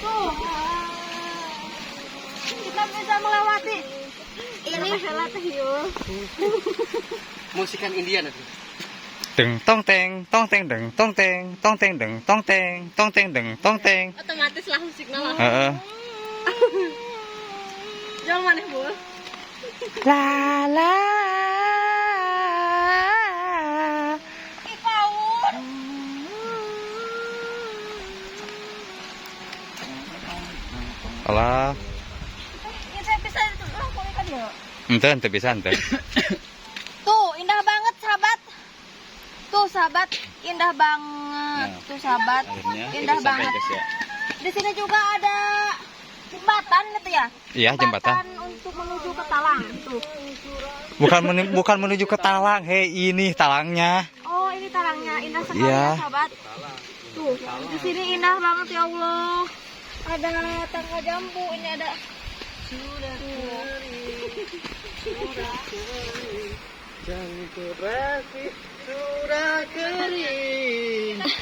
Tuh. Kita bisa melewati ini latih yuk. Musikan India nanti. Deng tong teng tong teng deng tong teng tong teng deng tong teng tong teng deng tong teng. Otomatis lah musiknya lah. Heeh. Jangan maneh, Bu. La la. Ih, paur. Alah, Kita bisa langsung ikan ya. ente bisa ente. Tuh, indah banget, sahabat. Tuh, sahabat, indah banget. Tuh, sahabat, indah banget. Di sini juga ada jembatan gitu ya? Iya, jembatan. Untuk menuju ke Talang. Tuh. Bukan menuju ke Talang, hei ini talangnya. Oh, ini talangnya indah sekali Iya. ya, sahabat. Tuh, di sini indah banget ya Allah. Ada tangga jambu, ini ada. Sudah kering. Jangan terasi sudah kering.